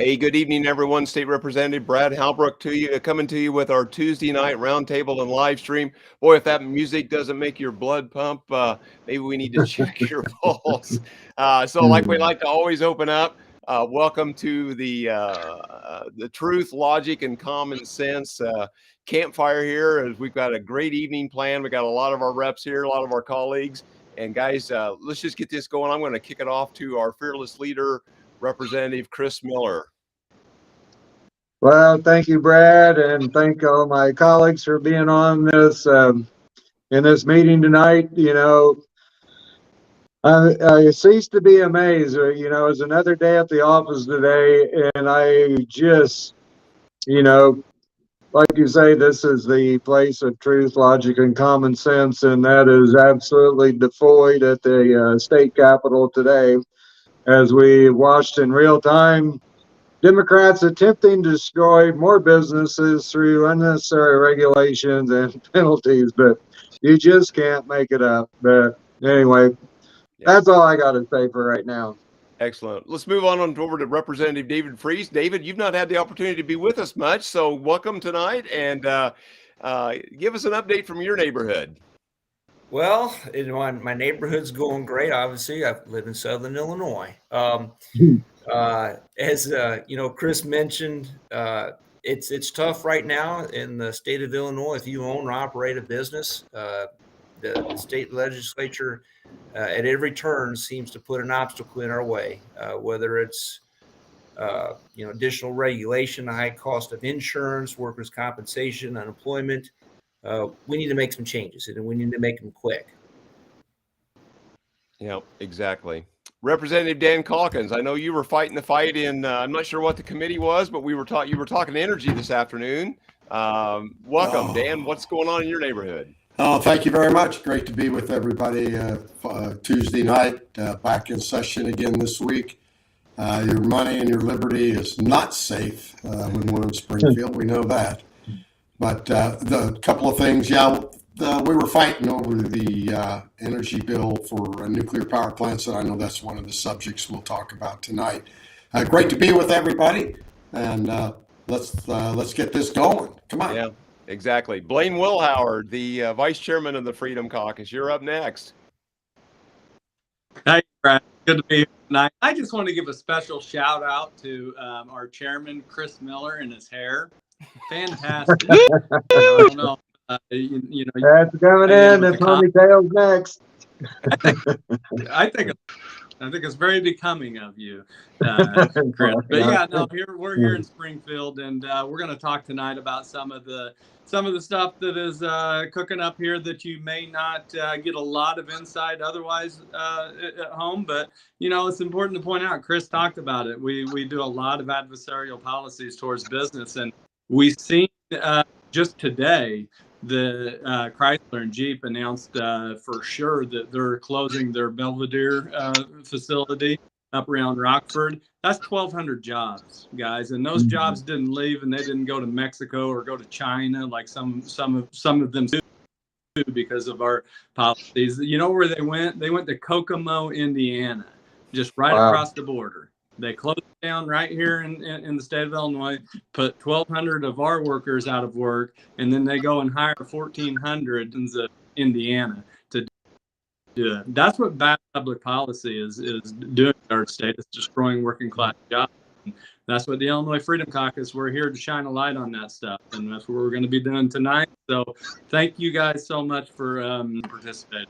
Hey, good evening, everyone. State Representative Brad Halbrook coming to you with our Tuesday night roundtable and live stream. Boy, if that music doesn't make your blood pump, maybe we need to check your pulse. So like we like to always open up, welcome to the truth, logic, and common sense campfire here. As we've got a great evening planned. We got a lot of our reps here, a lot of our colleagues. And guys, let's just get this going. I'm going to kick it off to our fearless leader, Representative Chris Miller. Well, thank you, Brad, and thank all my colleagues for being on this in this meeting tonight. You know, I cease to be amazed. You know, it's another day at the office today, and I just, you know, like you say, this is the place of truth, logic, and common sense, and that is absolutely devoid at the state capitol today, as we watched in real time. Democrats attempting to destroy more businesses through unnecessary regulations and penalties, but you just can't make it up. But anyway, that's all I got to say for right now. Excellent. Let's move on over to Representative David Freese. David, you've not had the opportunity to be with us much, so welcome tonight, and give us an update from your neighborhood. Well, my neighborhood's going great. Obviously, I live in Southern Illinois. As you know, Chris mentioned, it's tough right now in the state of Illinois. If you own or operate a business, the state legislature at every turn seems to put an obstacle in our way, whether it's additional regulation, the high cost of insurance, workers' compensation, unemployment. We need to make some changes, and we need to make them quick. Yeah, exactly. Representative Dan Calkins, I know you were fighting the fight in, I'm not sure what the committee was, but you were talking energy this afternoon. Welcome, Dan. What's going on in your neighborhood? Oh, thank you very much. Great to be with everybody Tuesday night, back in session again this week. Your money and your liberty is not safe when we're in Springfield. We know that. But the couple of things, we were fighting over the energy bill for nuclear power plants, and I know that's one of the subjects we'll talk about tonight. Great to be with everybody, and let's get this going. Come on. Yeah, exactly. Blaine Wilhoward, the vice chairman of the Freedom Caucus, you're up next. Hey, Brad. Good to be here tonight. I just want to give a special shout out to our chairman, Chris Miller, and his hair. Fantastic. I don't know. That's coming in. The ponytail's next. I think it's very becoming of you, Chris. But yeah, no, we're here in Springfield, and we're going to talk tonight about some of the stuff that is cooking up here that you may not get a lot of insight otherwise at home. But it's important to point out. Chris talked about it. We do a lot of adversarial policies towards business, and we've seen just today the Chrysler and Jeep announced for sure that they're closing their Belvedere facility up around Rockford. That's 1,200 jobs, guys, and those jobs didn't leave, and they didn't go to Mexico or go to China like some of them do because of our policies. You know where they went? They went to Kokomo, Indiana, just right across the border. They closed it down right here in the state of Illinois, put 1,200 of our workers out of work, and then they go and hire 1,400 in Indiana to do it. That's what bad public policy is doing in our state. It's destroying working class jobs. And that's what the Illinois Freedom Caucus, we're here to shine a light on that stuff, and that's what we're going to be doing tonight. So thank you guys so much for participating.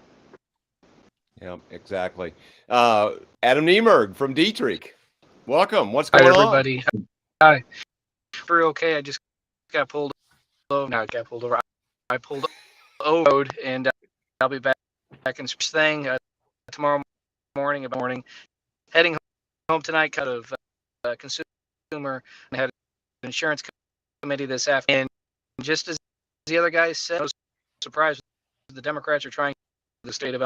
Yeah, exactly. Adam Niemerg from Dietrich. Welcome. What's going on? Hi, everybody. Hi. We're okay. I just got pulled over. No, I got pulled over. I pulled over, and I'll be back in thing tomorrow morning. Heading home tonight out of consumer. I had an insurance committee this afternoon. And just as the other guys said, I was surprised the Democrats are trying the state of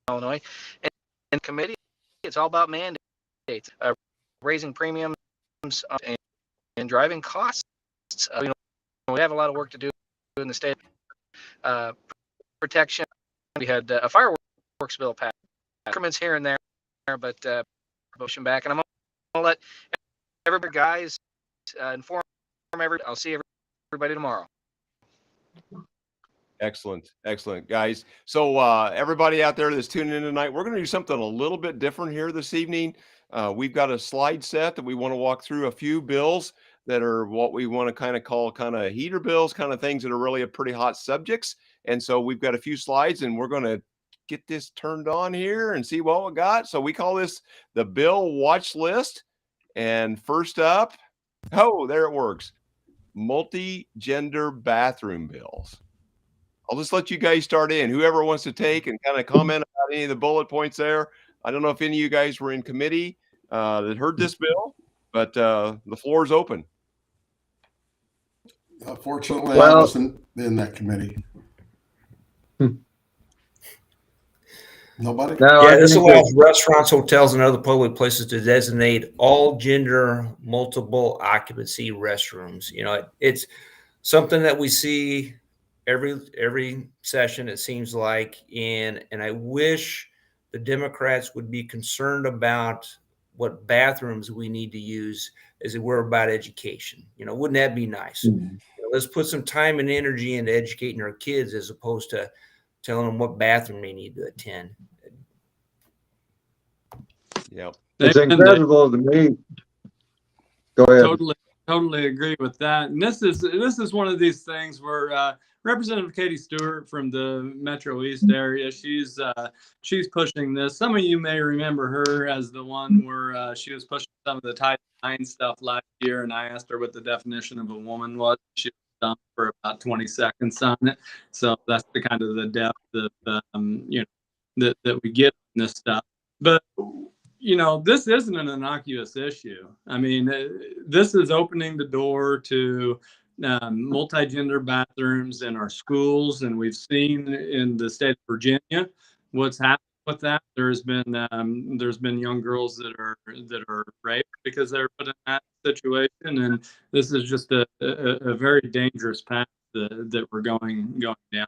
Illinois. And committee, it's all about mandates. Raising premiums and driving costs. We have a lot of work to do in the state. Protection. We had a fireworks bill passed. Increments here and there, but pushing back. And I'm going to let everybody, guys. Inform everybody. I'll see everybody tomorrow. Excellent. Excellent, guys. So everybody out there that's tuning in tonight, we're going to do something a little bit different here this evening. We've got a slide set that we want to walk through a few bills that are what we want to kind of call kind of heater bills, kind of things that are really a pretty hot subjects. And so we've got a few slides and we're going to get this turned on here and see what we got. So we call this the bill watch list. And first up, oh, there it works. Multi-gender bathroom bills. I'll just let you guys start in. Whoever wants to take and kind of comment about any of the bullet points there. I don't know if any of you guys were in committee that heard this bill, but the floor is open. Fortunately, I wasn't in that committee. Nobody? No, Yeah, this allows restaurants, hotels, and other public places to designate all gender multiple occupancy restrooms. You know, it's something that we see every session, it seems like, and I wish the Democrats would be concerned about what bathrooms we need to use as it were about education. You know, wouldn't that be nice? You know, let's put some time and energy into educating our kids as opposed to telling them what bathroom they need to attend. Yeah, it's incredible to me. Go ahead. Totally agree with that. And this is one of these things where Representative Katie Stewart from the Metro East area, she's pushing this. Some of you may remember her as the one where she was pushing some of the Title IX stuff last year, and I asked her what the definition of a woman was. She was stumped for about 20 seconds on it. So that's the kind of the depth that that we get in this stuff. But you know, this isn't an innocuous issue. I mean, this is opening the door to multi-gender bathrooms in our schools, and we've seen in the state of Virginia what's happened with that. There's been young girls that are raped because they're put in that situation, and this is just a very dangerous path that we're going down here.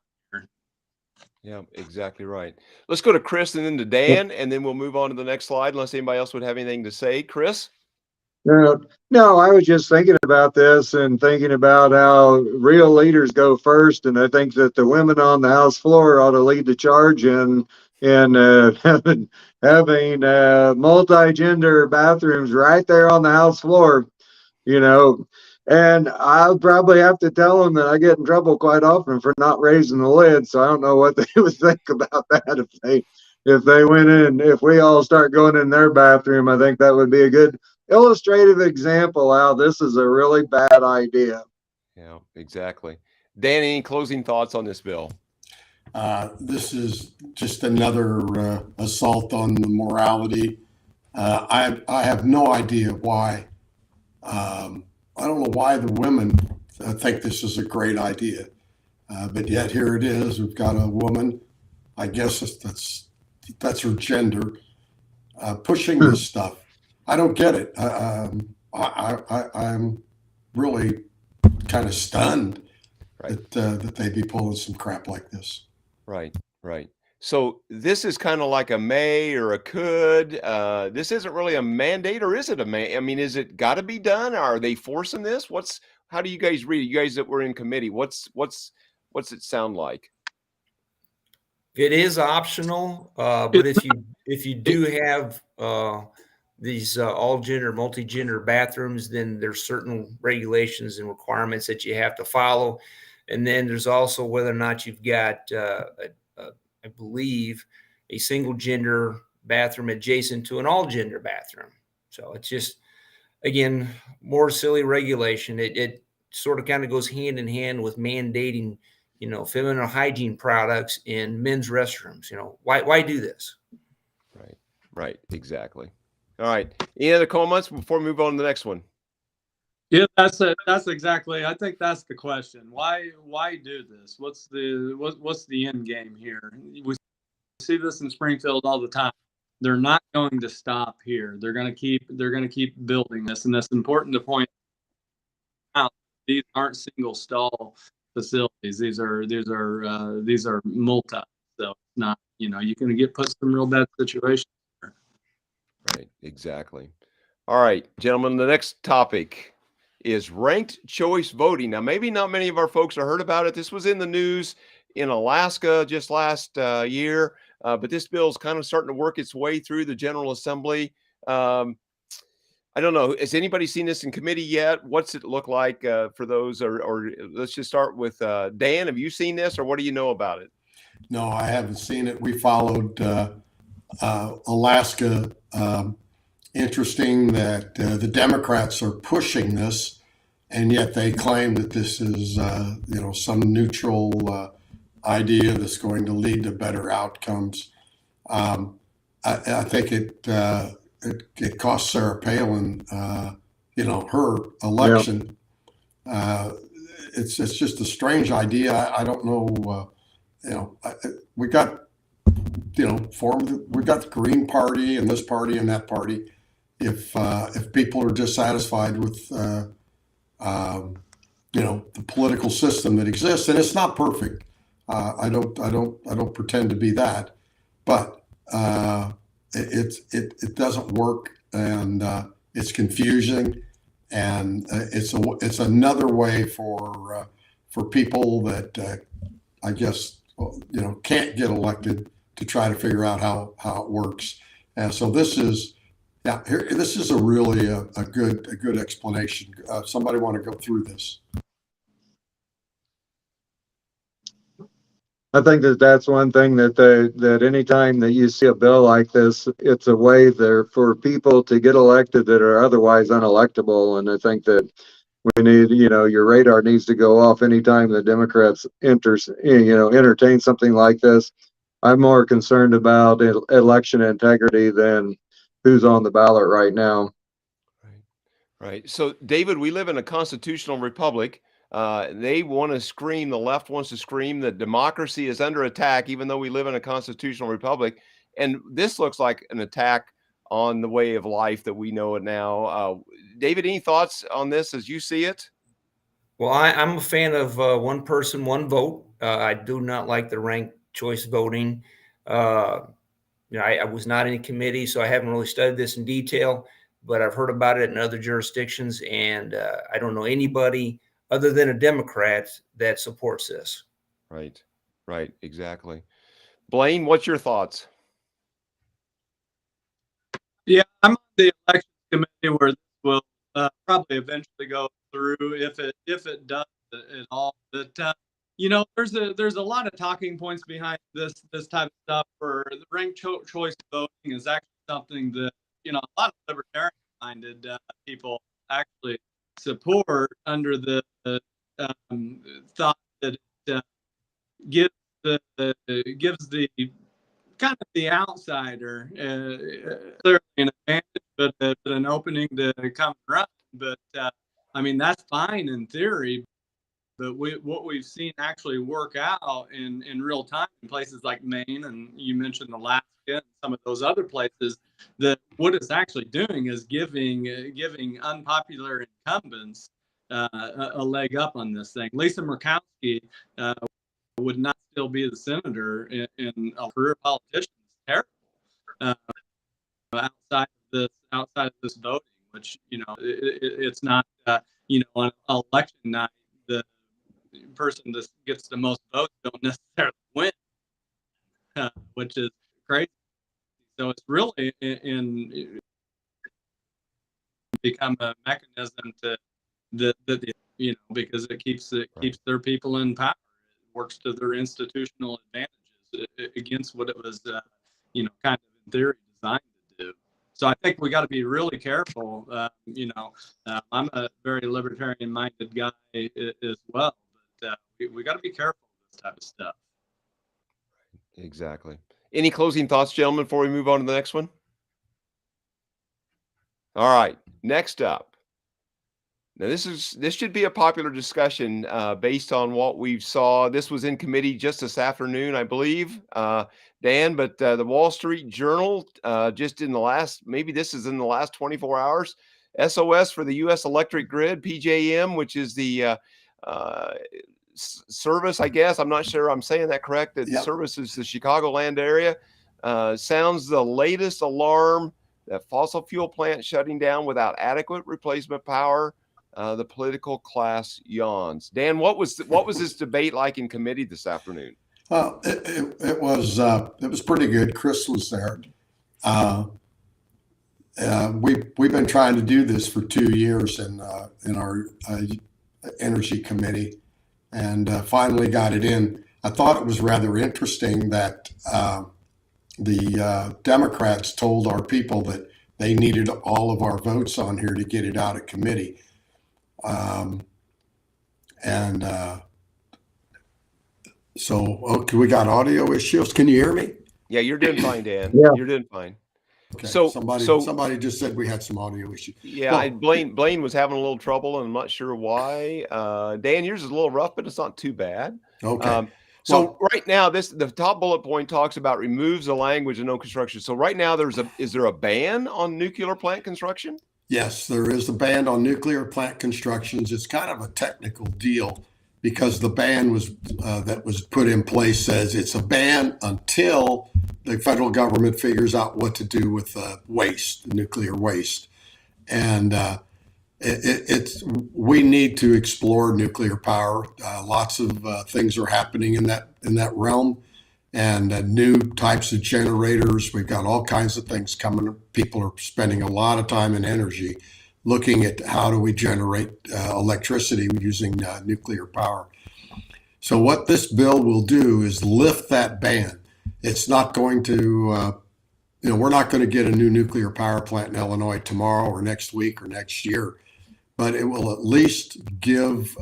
Yeah, exactly right. Let's go to Chris and then to Dan, and then we'll move on to the next slide unless anybody else would have anything to say. Chris? No, I was just thinking about this and thinking about how real leaders go first, and I think that the women on the House floor ought to lead the charge in having multi-gender bathrooms right there on the House floor, you know. And I'll probably have to tell them that I get in trouble quite often for not raising the lid. So I don't know what they would think about that if they went in. If we all start going in their bathroom, I think that would be a good illustrative example how this is a really bad idea. Yeah, exactly. Dan, any closing thoughts on this bill? This is just another assault on the morality. I have no idea why. I don't know why the women think this is a great idea, but yet here it is. We've got a woman, I guess that's her gender, pushing this stuff. I don't get it. I'm really kind of stunned that they be pulling some crap like this. Right. So this is kind of like a may or a could. This isn't really a mandate, or is it a may? I mean, is it got to be done? Are they forcing this? How do you guys read it? You guys that were in committee, what's it sound like? It is optional, but if you do have these all gender, multi-gender bathrooms, then there's certain regulations and requirements that you have to follow. And then there's also whether or not you've got, I believe, a single gender bathroom adjacent to an all gender bathroom. So it's just, again, more silly regulation. It sort of kind of goes hand in hand with mandating, you know, feminine hygiene products in men's restrooms. You know, why do this? Right. Exactly. All right. Any other comments before we move on to the next one? Yeah, that's exactly. I think that's the question. Why do this? What's the end game here? We see this in Springfield all the time. They're not going to stop here. They're going to keep building this, and that's important to point out. These aren't single stall facilities. These are multi. So it's not, you know, you can put some real bad situations. Right. Exactly. All right, gentlemen, the next topic is ranked choice voting. Now, maybe not many of our folks have heard about it. This was in the news in Alaska just last year, but this bill is kind of starting to work its way through the General Assembly. Um, I don't know. Has anybody seen this in committee yet? What's it look like for those? Or let's just start with Dan. Have you seen this, or what do you know about it? No, I haven't seen it. We followed Alaska. Interesting that the Democrats are pushing this, and yet they claim that this is, some neutral idea that's going to lead to better outcomes. I think it cost Sarah Palin, her election. It's just a strange idea. I don't know. We got we got the Green Party and this party and that party. If people are dissatisfied with the political system that exists, and it's not perfect. I don't pretend to be that, but it doesn't work, and it's confusing, and it's another way for people that I guess can't get elected to try to figure out how it works. And so this is a really a good explanation. Somebody want to go through this? I think that's one thing that anytime that you see a bill like this, it's a way there for people to get elected that are otherwise unelectable. And I think that we need, your radar needs to go off anytime the Democrats entertain something like this. I'm more concerned about election integrity than who's on the ballot right now. Right. So, David, we live in a constitutional republic. They want to scream, the left wants to scream that democracy is under attack, even though we live in a constitutional republic. And this looks like an attack on the way of life that we know it now. David, any thoughts on this as you see it? Well, I'm a fan of one person, one vote. I do not like the ranked choice voting. I was not in a committee, so I haven't really studied this in detail, but I've heard about it in other jurisdictions, and I don't know anybody other than a Democrat that supports this. Right, exactly. Blaine, what's your thoughts? Yeah, I'm on the election committee where this will probably eventually go through if it does at all. But there's a lot of talking points behind this type of stuff. For the ranked choice voting is actually something that a lot of libertarian-minded people actually support under the thought that it gives the kind of the outsider clearly an advantage, but an opening to come and run. But that's fine in theory. But what we've seen actually work out in real time in places like Maine, and you mentioned Alaska and some of those other places, that what it's actually doing is giving unpopular incumbents a leg up on this thing. Lisa Murkowski would not still be the senator in a career politician. It's terrible outside of this voting, which it's not on election night the person that gets the most votes don't necessarily win, which is crazy. So it's really become a mechanism to because it keeps their people in power. It works to their institutional advantages against what it was kind of in theory designed to do. So I think we got to be really careful. I'm a very libertarian-minded guy as well, but we got to be careful of this type of stuff. Exactly. Any closing thoughts, gentlemen, before we move on to the next one? All right. Next up. Now, this should be a popular discussion based on what we saw. This was in committee just this afternoon, I believe, Dan, but the Wall Street Journal just in the last 24 hours, SOS for the U.S. electric grid, PJM, which is the service, I guess. I'm not sure I'm saying that correct. That services the Chicagoland area. Sounds the latest alarm that fossil fuel plant shutting down without adequate replacement power. The political class yawns. Dan, what was this debate like in committee this afternoon? Well, it was pretty good. Chris was there. We've been trying to do this for 2 years in our energy committee, and finally got it in. I thought it was rather interesting that the Democrats told our people that they needed all of our votes on here to get it out of committee. So we got audio issues. Can you hear me? Yeah, you're doing fine, Dan. Yeah. You're doing fine. Okay. So somebody just said we had some audio issues. Yeah, Well, Blaine was having a little trouble, and I'm not sure why. Dan, yours is a little rough, but it's not too bad. okay. So right now, the top bullet point talks about removes the language of no construction. So right now, is there a ban on nuclear plant construction? Yes, there is a ban on nuclear plant constructions. It's kind of a technical deal because the ban that was put in place says it's a ban until the federal government figures out what to do with waste, nuclear waste. And we need to explore nuclear power. Lots of things are happening in that realm, and new types of generators. We've got all kinds of things coming. People are spending a lot of time and energy looking at how do we generate electricity using nuclear power. So what this bill will do is lift that ban. It's not going to, we're not going to get a new nuclear power plant in Illinois tomorrow or next week or next year, but it will at least give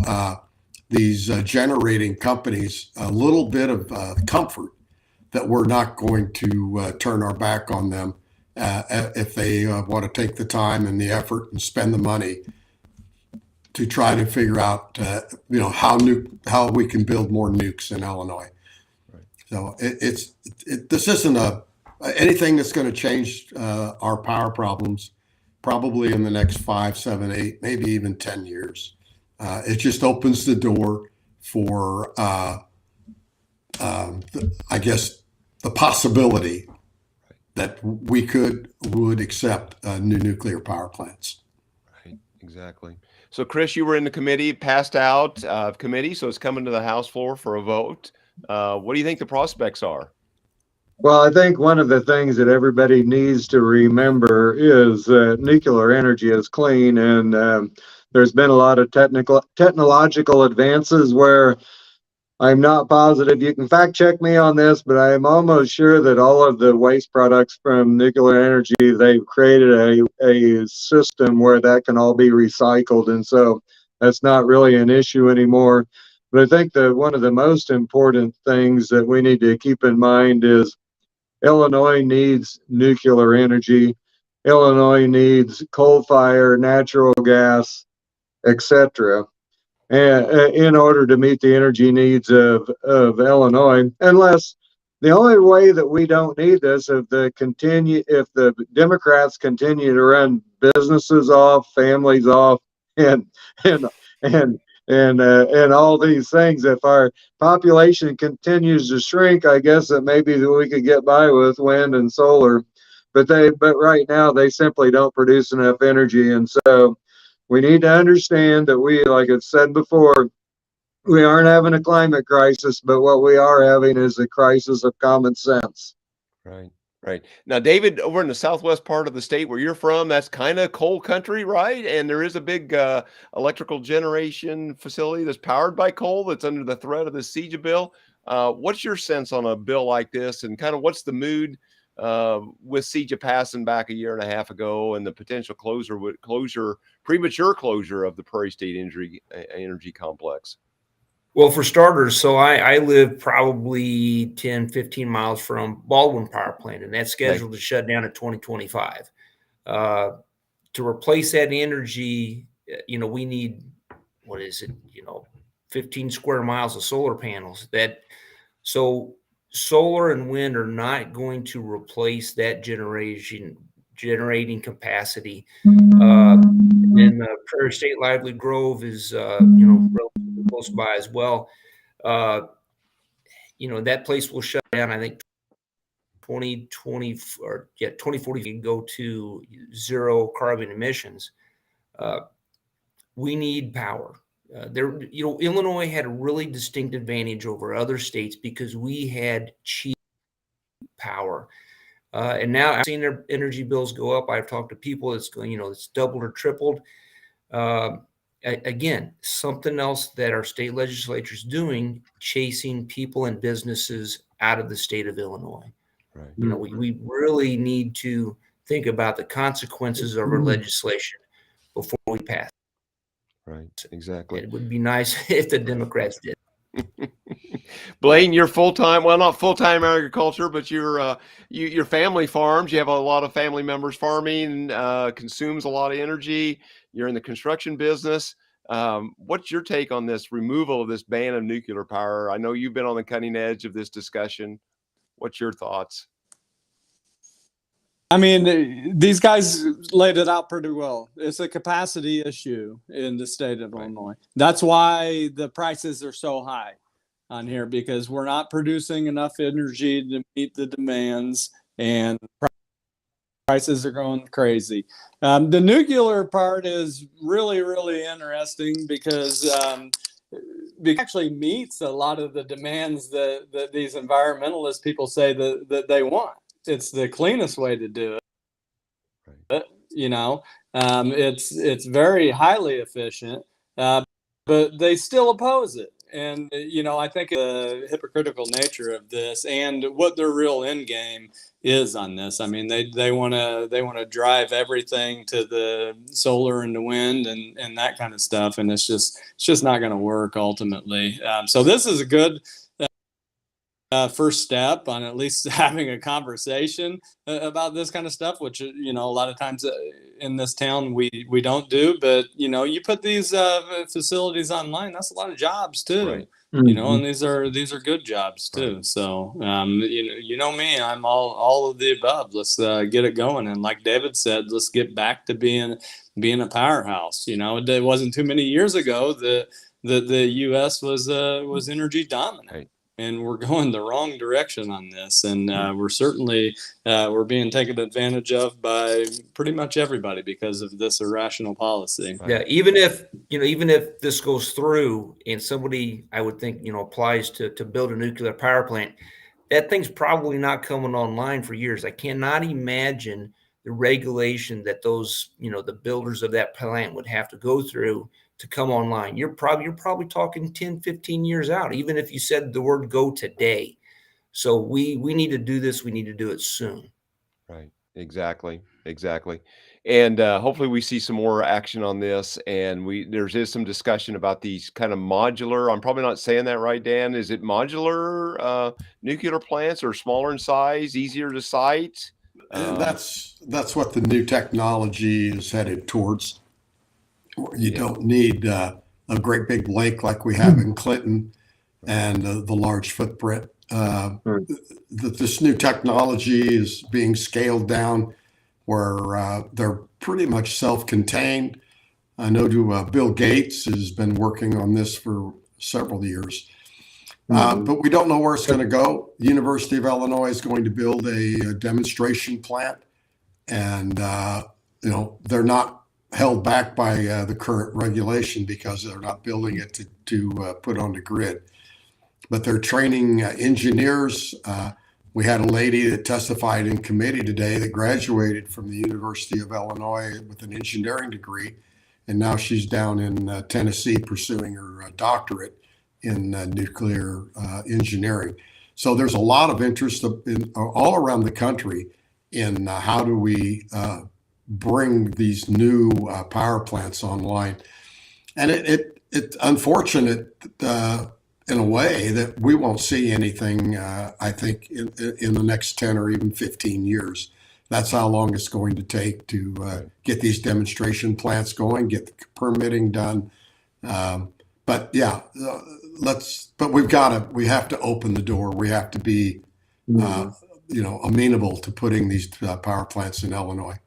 these generating companies a little bit of comfort that we're not going to turn our back on them if they want to take the time and the effort and spend the money to try to figure out, how we can build more nukes in Illinois. Right. So this isn't anything that's going to change our power problems probably in the next 5, 7, 8, maybe even 10 years. It just opens the door for, the possibility that we would accept new nuclear power plants. Right, exactly. So, Chris, you were in the committee, passed out of committee, so it's coming to the House floor for a vote. What do you think the prospects are? Well, I think one of the things that everybody needs to remember is that nuclear energy is clean, and there's been a lot of technological advances where I'm not positive. You can fact check me on this, but I am almost sure that all of the waste products from nuclear energy, they've created a system where that can all be recycled. And so that's not really an issue anymore. But I think that one of the most important things that we need to keep in mind is Illinois needs nuclear energy. Illinois needs coal fire, natural gas, etc. In order to meet the energy needs of Illinois, unless the only way that we don't need this if the Democrats continue to run businesses off, families off, and all these things. If our population continues to shrink, I guess that maybe we could get by with wind and solar, but right now they simply don't produce enough energy, and so we need to understand that like I've said before, we aren't having a climate crisis, but what we are having is a crisis of common sense. Right, right. Now, David, over in the southwest part of the state where you're from, that's kind of coal country, right? And there is a big electrical generation facility that's powered by coal that's under the threat of the siege bill. What's your sense on a bill like this, and kind of what's the mood with CEJA passing back a year and a half ago, and the potential premature closure of the Prairie State Energy Complex? Well, for starters, so I live probably 10, 15 miles from Baldwin Power Plant, and that's scheduled to shut down in 2025. To replace that energy, we need, 15 square miles of solar panels. So solar and wind are not going to replace that generating capacity. And Prairie State Lively Grove is, relatively close by as well. That place will shut down, I think, 2040 can go to zero carbon emissions. We need power. Illinois had a really distinct advantage over other states because we had cheap power. And now I've seen their energy bills go up. I've talked to people that's going, it's doubled or tripled. Again, something else that our state legislature is doing, chasing people and businesses out of the state of Illinois. Right. We really need to think about the consequences of our legislation before we pass. Right. Exactly. It would be nice if the Democrats did. Blaine, you're full-time, well, not full-time agriculture, but your family farms. You have a lot of family members farming, consumes a lot of energy. You're in the construction business. What's your take on this removal of this ban of nuclear power? I know you've been on the cutting edge of this discussion. What's your thoughts? I mean, these guys laid it out pretty well. It's a capacity issue in the state of Illinois. That's why the prices are so high on here, because we're not producing enough energy to meet the demands, and prices are going crazy. The nuclear part is really, really interesting because it actually meets a lot of the demands that these environmentalist people say that they want. It's the cleanest way to do it. Right. It's very highly efficient, but they still oppose it. And, I think the hypocritical nature of this and what their real end game is on this. I mean, they want to drive everything to the solar and the wind and that kind of stuff. And it's just not going to work ultimately. So this is a good first step on at least having a conversation about this kind of stuff, which, a lot of times in this town we don't do. But, you put these facilities online, that's a lot of jobs too. Right. And these are good jobs too. Right. So, me, I'm all of the above. Let's get it going. And like David said, let's get back to being a powerhouse. It wasn't too many years ago that the U.S. was energy dominant. Right. And we're going the wrong direction on this, and we're certainly we're being taken advantage of by pretty much everybody because of this irrational policy. Yeah, even if this goes through and somebody, I would think, applies to build a nuclear power plant, that thing's probably not coming online for years. I cannot imagine the regulation that those, the builders of that plant would have to go through to come online. You're probably talking 10, 15 years out, even if you said the word go today. So we need to do this. We need to do it soon. Right. Exactly. And hopefully we see some more action on this. And there's some discussion about these kind of modular, I'm probably not saying that right, Dan. Is it modular nuclear plants, or smaller in size, easier to site? That's what the new technology is headed towards. You don't need a great big lake like we have in Clinton and the large footprint. This new technology is being scaled down where they're pretty much self-contained. I know Bill Gates has been working on this for several years, but we don't know where it's going to go. The University of Illinois is going to build a demonstration plant, and they're not held back by the current regulation because they're not building it to put on the grid. But they're training engineers. We had a lady that testified in committee today that graduated from the University of Illinois with an engineering degree, and now she's down in Tennessee pursuing her doctorate in nuclear engineering. So there's a lot of interest all around the country in how do we bring these new power plants online. And it's unfortunate in a way that we won't see anything, I think, in the next 10 or even 15 years. That's how long it's going to take to get these demonstration plants going, get the permitting done. But we have to open the door. We have to be, amenable to putting these power plants in Illinois.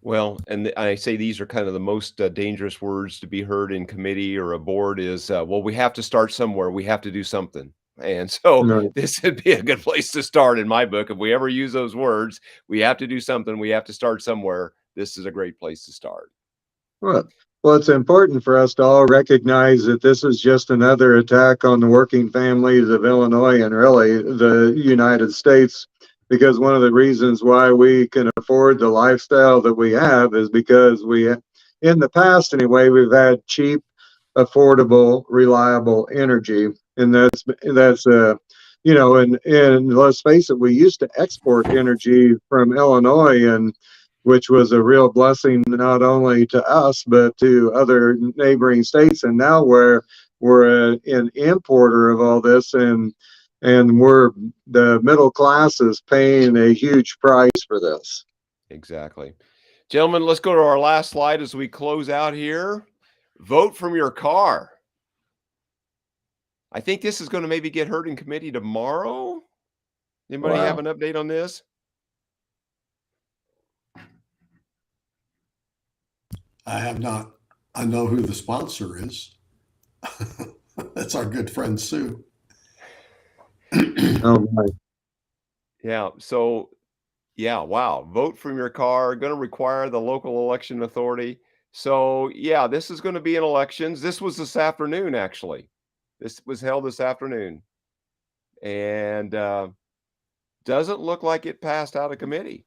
Well, and I say these are kind of the most dangerous words to be heard in committee or a board is, we have to start somewhere. We have to do something. And so Right. this would be a good place to start in my book. If we ever use those words, we have to do something. We have to start somewhere. This is a great place to start. Well, well, it's important for us to all recognize that this is just another attack on the working families of Illinois and really the United States, because one of the reasons why we can afford the lifestyle that we have is because in the past anyway, we've had cheap, affordable, reliable energy, and and let's face it, we used to export energy from Illinois, and which was a real blessing not only to us but to other neighboring states. And now we're an importer of all this, and we're the middle class is paying a huge price for this. Exactly. Gentlemen, let's go to our last slide as we close out here. Vote from your car. I think this is going to maybe get heard in committee tomorrow. Anybody Wow. have an update on this? I have not. I know who the sponsor is. That's our good friend Sue. Oh my. Yeah. So, yeah, wow. Vote from your car. Going to require the local election authority. So, yeah, this is going to be in elections. This was this afternoon, actually. This was held this afternoon. And doesn't look like it passed out of committee,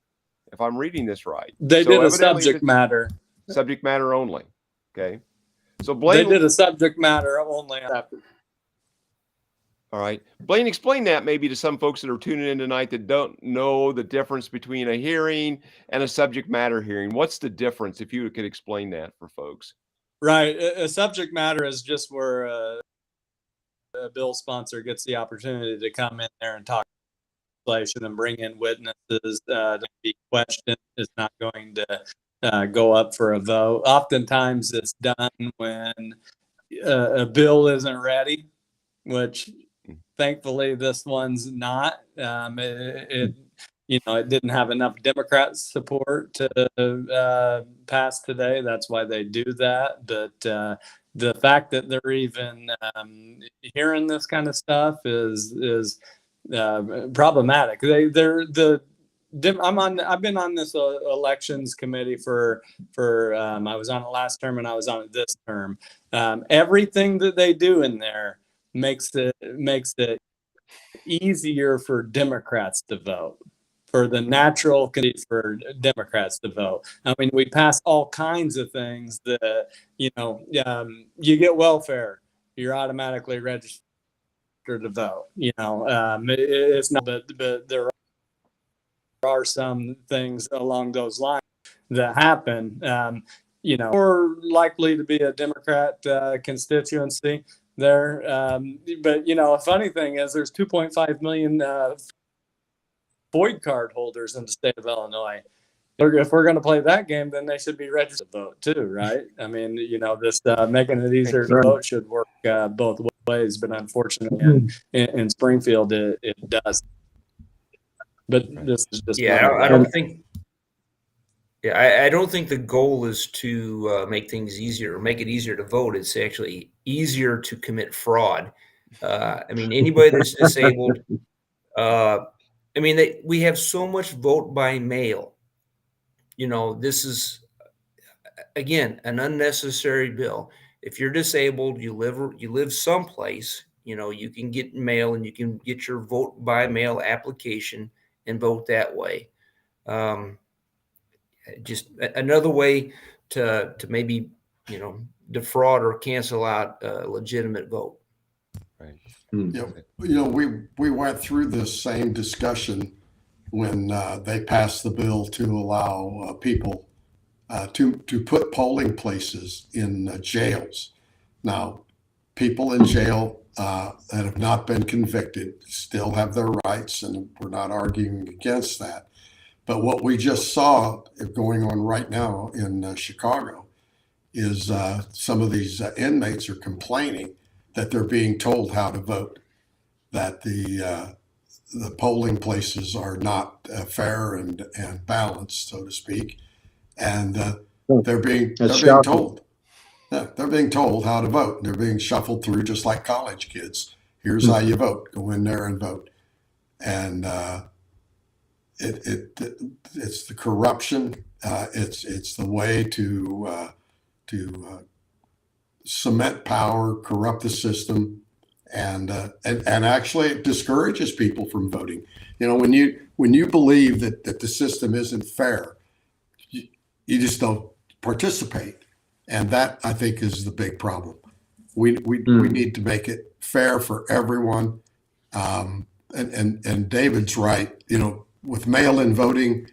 if I'm reading this right. They So did a evidently subject matter. Subject matter only. Okay. So They Blaine, did a subject matter only after. all right. Blaine, explain that maybe to some folks that are tuning in tonight that don't know the difference between a hearing and a subject matter hearing. What's the difference, if you could explain that for folks? Right. A subject matter is just where a bill sponsor gets the opportunity to come in there and talk legislation and bring in witnesses to be questioned. It's not going to go up for a vote. Oftentimes it's done when a bill isn't ready, which thankfully this one's not. It didn't have enough Democrat support to pass today. That's why they do that. But the fact that they're even hearing this kind of stuff is problematic. I've been on this elections committee for I was on it last term and I was on it this term. Everything that they do in there makes it easier for Democrats to vote, for the natural condition for Democrats to vote. I mean, we pass all kinds of things that, you get welfare, you're automatically registered to vote. It's not, but there are some things along those lines that happen. More likely to be a Democrat constituency there. But a funny thing is there's 2.5 million void card holders in the state of Illinois. If we're going to play that game, then they should be registered to vote too, right? I mean, this making it easier to vote should work both ways, but unfortunately in Springfield it does. But this is just I don't think. Yeah, I don't think the goal is to make things easier or make it easier to vote. It's actually easier to commit fraud. Anybody that's disabled. We have so much vote by mail. This is, again, an unnecessary bill. If you're disabled, you live someplace, you can get mail and you can get your vote by mail application and vote that way. Just another way to maybe, defraud or cancel out a legitimate vote. Right. We went through this same discussion when they passed the bill to allow people to put polling places in jails. Now, people in jail that have not been convicted still have their rights, and we're not arguing against that. But what we just saw going on right now in Chicago is some of these inmates are complaining that they're being told how to vote, that the polling places are not fair and balanced, so to speak, and they're being told. Yeah, they're being told how to vote. They're being shuffled through just like college kids Here's how you vote. Go in there and vote. And it's the corruption. It's the way to cement power, corrupt the system, and actually it discourages people from voting. You know, when you believe that the system isn't fair, you just don't participate, and that, I think, is the big problem. We need to make it fair for everyone. And David's right. You know, with mail-in voting,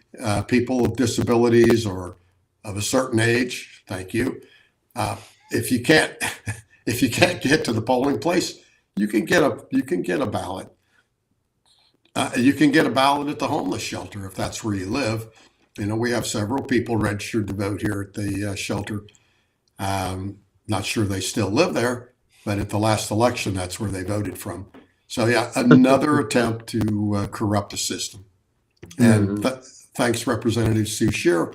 people with disabilities or of a certain age, thank you. If you can't get to the polling place, you can get a ballot. You can get a ballot at the homeless shelter if that's where you live. You know, we have several people registered to vote here at the shelter. Not sure they still live there, but at the last election, that's where they voted from. So yeah, another attempt to corrupt the system. And thanks, Representative Sue Shear,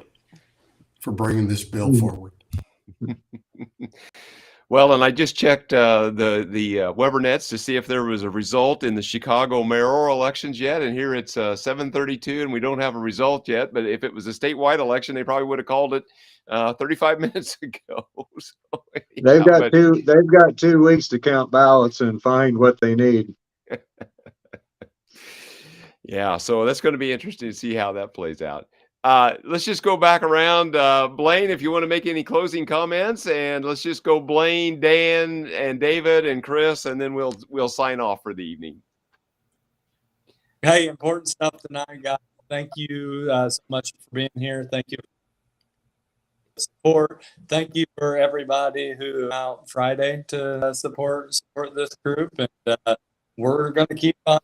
for bringing this bill forward. Well, and I just checked the Webernets to see if there was a result in the Chicago mayoral elections yet, and here it's 7:32, and we don't have a result yet. But if it was a statewide election, they probably would have called it 35 minutes ago. So, They've got 2 weeks to count ballots and find what they need. Yeah, so that's going to be interesting to see how that plays out. Let's just go back around. Blaine, if you want to make any closing comments, and let's just go Blaine, Dan, and David, and Chris, and then we'll sign off for the evening. Hey, important stuff tonight, guys. Thank you so much for being here. Thank you for the support. Thank you for everybody who out Friday to support this group, and we're going to keep on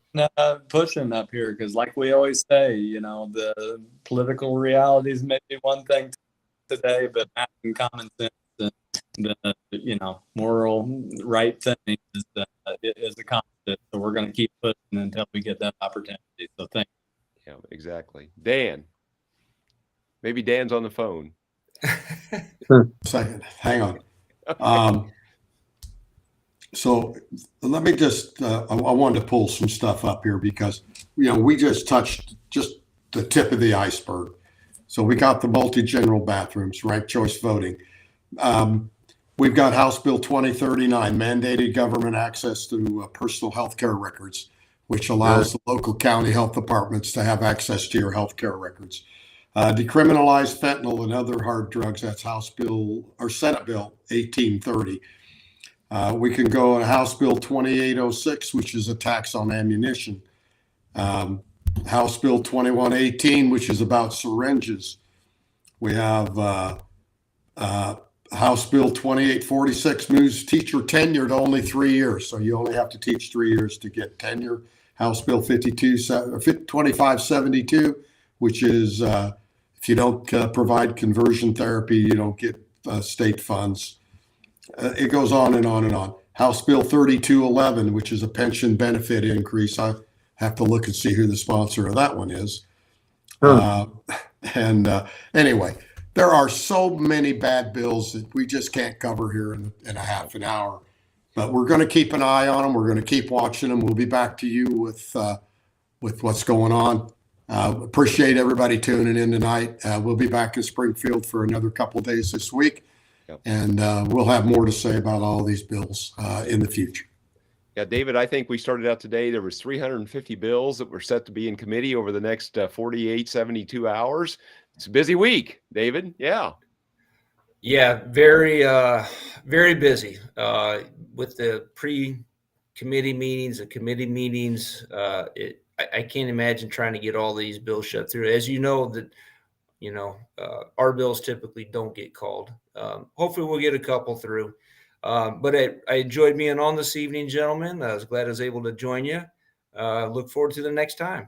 pushing up here, because like we always say, you know, the political realities may be one thing today, but having common sense and the, you know, moral right thing is a constant. So we're going to keep pushing until we get that opportunity. So thank you. Yeah, exactly. Dan. Maybe Dan's on the phone. Second, hang on. So let me just, I wanted to pull some stuff up here because, you know, we just touched just the tip of the iceberg. So we got the multi-general bathrooms, ranked choice voting. We've got House Bill 2039, mandated government access to personal health care records, which allows the local county health departments to have access to your health care records. Decriminalize fentanyl and other hard drugs. That's House Bill or Senate Bill 1830. We can go on House Bill 2806, which is a tax on ammunition. House Bill 2118, which is about syringes. We have House Bill 2846 moves teacher tenure to only 3 years. So you only have to teach 3 years to get tenure. House Bill 2572, which is if you don't provide conversion therapy, you don't get state funds. It goes on and on and on. House Bill 3211, which is a pension benefit increase. I have to look and see who the sponsor of that one is. Anyway, there are so many bad bills that we just can't cover here in a half an hour. But we're going to keep an eye on them. We're going to keep watching them. We'll be back to you with what's going on. Appreciate everybody tuning in tonight. We'll be back in Springfield for another couple of days this week. And we'll have more to say about all these bills in the future. Yeah, David, I think we started out today. There was 350 bills that were set to be in committee over the next 48, 72 hours. It's a busy week, David. Yeah. Yeah, very, very busy with the pre-committee meetings, the committee meetings. I can't imagine trying to get all these bills shut through. As you know, our bills typically don't get called. Hopefully we'll get a couple through. But I enjoyed being on this evening, gentlemen. I was glad I was able to join you. Look forward to the next time.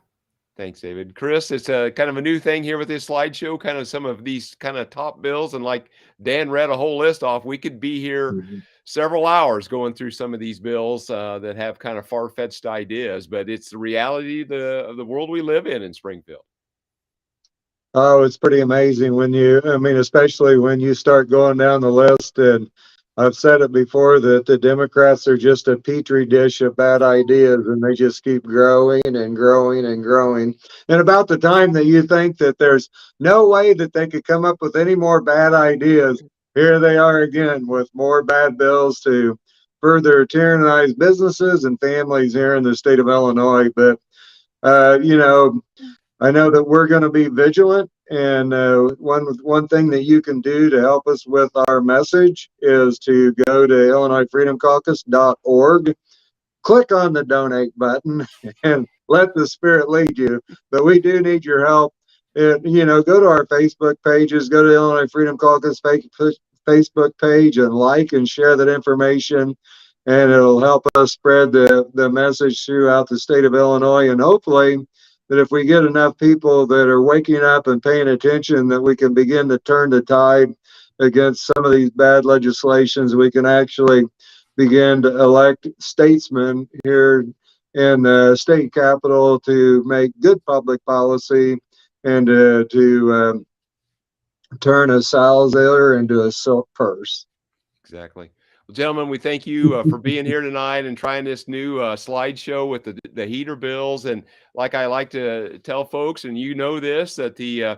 Thanks, David. Chris, it's a kind of a new thing here with this slideshow, kind of some of these kind of top bills. And like Dan read a whole list off, we could be here several hours going through some of these bills that have kind of far-fetched ideas, but it's the reality of the world we live in Springfield. Oh, it's pretty amazing especially when you start going down the list and I've said it before that the Democrats are just a petri dish of bad ideas, and they just keep growing and growing and growing. And about the time that you think that there's no way that they could come up with any more bad ideas, here they are again with more bad bills to further tyrannize businesses and families here in the state of Illinois. But, you know, I know that we're going to be vigilant, and one thing that you can do to help us with our message is to go to IllinoisFreedomCaucus.org, click on the donate button, and let the Spirit lead you. But we do need your help. And, you know, go to our Facebook pages, go to Illinois Freedom Caucus Facebook page, and like and share that information. And it'll help us spread the message throughout the state of Illinois. And hopefully, that if we get enough people that are waking up and paying attention, that we can begin to turn the tide against some of these bad legislations. We can actually begin to elect statesmen here in the state capitol to make good public policy and to turn a salziller into a silk purse. Exactly. Well, gentlemen, we thank you for being here tonight and trying this new slideshow with the heater bills. And like I like to tell folks, and you know this, that the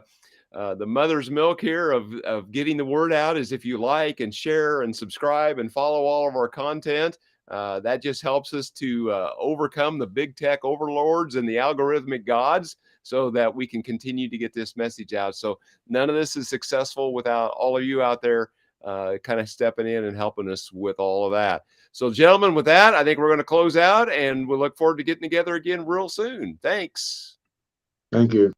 mother's milk here of getting the word out is if you like and share and subscribe and follow all of our content. That just helps us to overcome the big tech overlords and the algorithmic gods, so that we can continue to get this message out. So none of this is successful without all of you out there kind of stepping in and helping us with all of that. So, gentlemen, with that, I think we're going to close out, and we'll look forward to getting together again real soon. Thanks. Thank you.